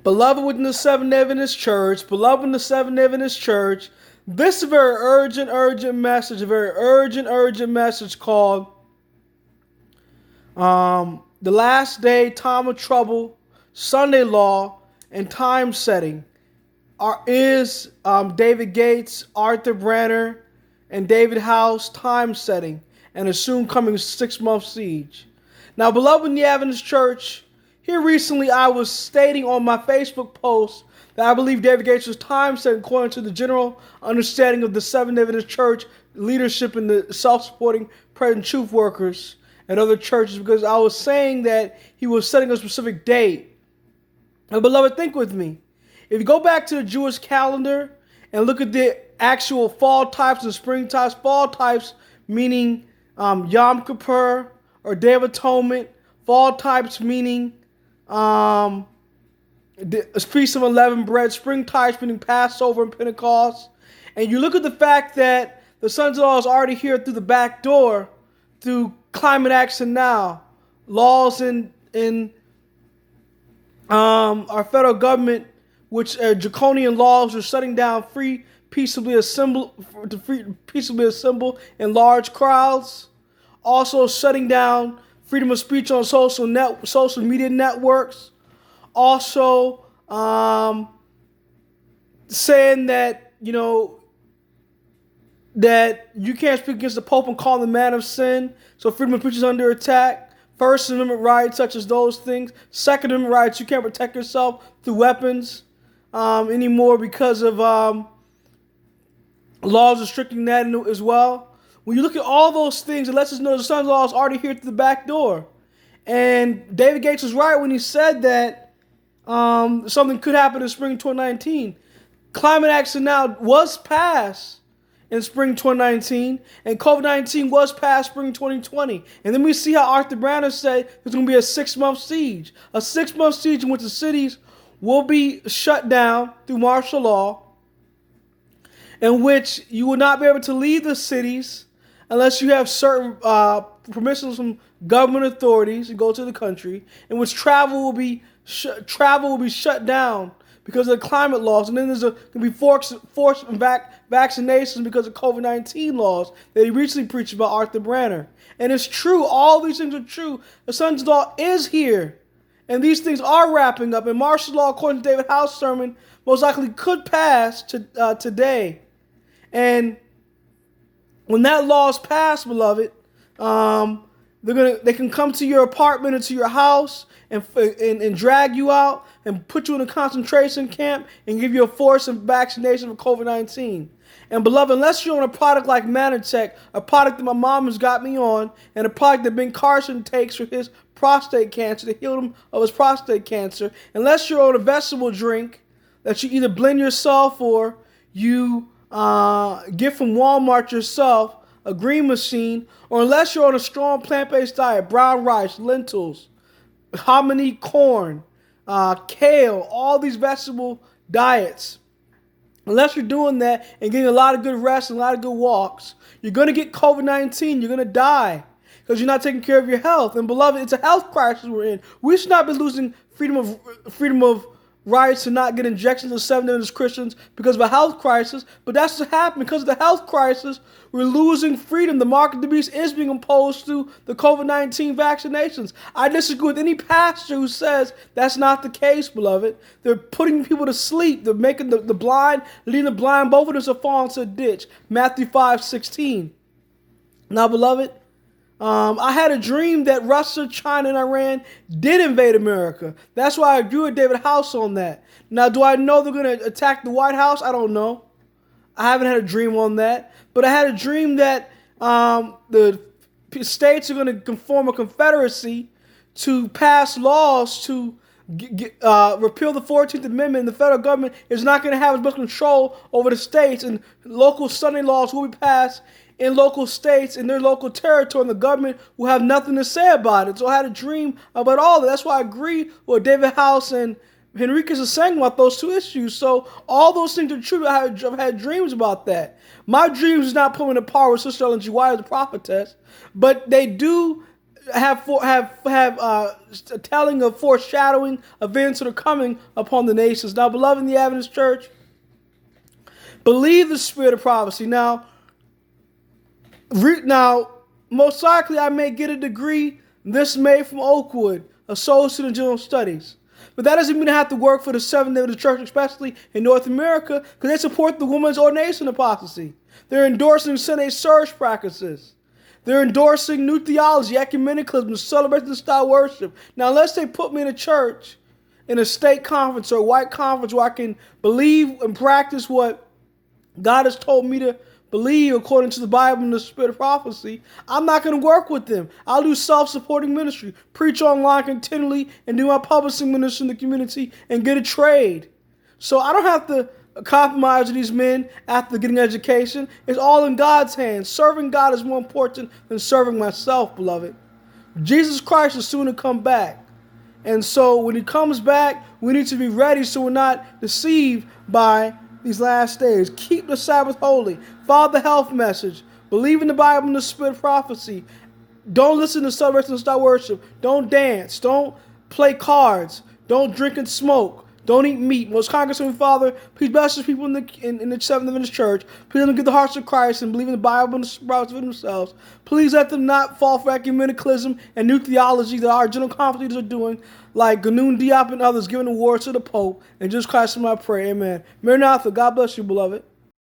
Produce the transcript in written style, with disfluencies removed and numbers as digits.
Beloved within the Seventh Adventist Church, beloved in the Seventh Adventist Church, this is a very urgent message, a very urgent message called The Last Day, Time of Trouble, Sunday Law, and Time Setting. Is David Gates, Arthur Branner, and David House Time Setting, and a soon coming 6-month siege. Now, beloved in the Adventist Church, here recently I was stating on my Facebook post that I believe David Gates' time setting according to the general understanding of the Seventh Adventist Church leadership and the self-supporting present truth workers and other churches, because I was saying that he was setting a specific date. And beloved, think with me. If you go back to the Jewish calendar and look at the actual fall types and spring types, fall types meaning Yom Kippur or Day of Atonement, fall types meaning the Feast of Unleavened Bread, spring types meaning Passover and Pentecost, and you look at the fact that the sons of law is already here through the back door, through climate action now, laws in our federal government, which are draconian laws are shutting down peaceably assemble in large crowds, also shutting down freedom of speech on social media networks, also saying that that you can't speak against the Pope and call him the man of sin, so freedom of speech is under attack. First Amendment rights, such as those things. Second Amendment rights, you can't protect yourself through weapons anymore because of laws restricting that as well. When you look at all those things, it lets us know the Son's law is already here through the back door. And David Gates was right when he said that something could happen in spring 2019. Climate action now was passed in spring 2019, and COVID-19 was passed spring 2020. And then we see how Arthur Branner said there's going to be a 6-month siege. A 6-month siege in which the cities will be shut down through martial law, in which you will not be able to leave the cities unless you have certain permissions from government authorities to go to the country, in which travel will be shut down because of the climate laws, and then there's going to be forced vaccinations because of COVID-19 laws that he recently preached about, Arthur Branner. And it's true, all these things are true. The Son's law is here, and these things are wrapping up, and martial law, according to David House's sermon, most likely could pass today. And when that law is passed, beloved, they can come to your apartment or to your house and drag you out and put you in a concentration camp and give you a forced vaccination for COVID-19. And beloved, unless you're on a product like Manitech, a product that my mom has got me on, and a product that Ben Carson takes for his prostate cancer to heal him of his prostate cancer, unless you're on a vegetable drink that you either blend yourself or you get from Walmart yourself, a green machine, or unless you're on a strong plant-based diet, brown rice, lentils, hominy corn, kale, all these vegetable diets, unless you're doing that and getting a lot of good rest and a lot of good walks, you're going to get COVID-19. You're going to die because you're not taking care of your health. And beloved, it's a health crisis we're in. We should not be losing freedom of rights to not get injections of Seventh Adventist Christians because of a health crisis, but that's what happened. Because of the health crisis, we're losing freedom. The mark of the beast is being imposed through the COVID-19 vaccinations. I disagree with any pastor who says that's not the case, beloved. They're putting people to sleep. They're making the blind, leading the blind, both of them to fall into a ditch. Matthew 5:16. Now, beloved, I had a dream that Russia, China, and Iran did invade America. That's why I agree with David House on that. Now, do I know they're going to attack the White House? I don't know. I haven't had a dream on that. But I had a dream that the states are going to form a confederacy to pass laws to repeal the 14th Amendment. The federal government is not going to have as much control over the states, and local Sunday laws will be passed in local states, in their local territory, and the government will have nothing to say about it. So I had a dream about all that. That's why I agree with David House and Henriquez is saying about those two issues. So all those things are true. I've had dreams about that. My dreams is not putting a par with Sister Ellen G. White as a prophetess, but they do telling of foreshadowing events that are coming upon the nations. Now, beloved in the Adventist Church, believe the spirit of prophecy. Now, most likely I may get a degree this May from Oakwood, Associate in General Studies. But that doesn't mean I have to work for the Seventh-day Adventist Church, especially in North America, because they support the woman's ordination apostasy. They're endorsing Sunday service practices. They're endorsing new theology, ecumenicalism, celebration style worship. Now, unless they put me in a church, in a state conference or a white conference where I can believe and practice what God has told me to believe according to the Bible and the spirit of prophecy, I'm not going to work with them. I'll do self-supporting ministry, preach online continually, and do my publishing ministry in the community and get a trade. So I don't have to compromise with these men after getting education. It's all in God's hands. Serving God is more important than serving myself, beloved. Jesus Christ is soon to come back. And so when he comes back, we need to be ready so we're not deceived by these last days. Keep the Sabbath holy. Follow the health message. Believe in the Bible and the spirit of prophecy. Don't listen to celebration style worship. Don't dance. Don't play cards. Don't drink and smoke. Don't eat meat. Most Congressman Father, please bless the people in the Seventh Adventist Church. Please let them get the hearts of Christ and believe in the Bible and the prophets for themselves. Please let them not fall for ecumenicalism and new theology that our general conference leaders are doing, like Ganoon Diop and others giving awards to the Pope. And Jesus Christ is my prayer. Amen. Maranatha. God bless you, beloved.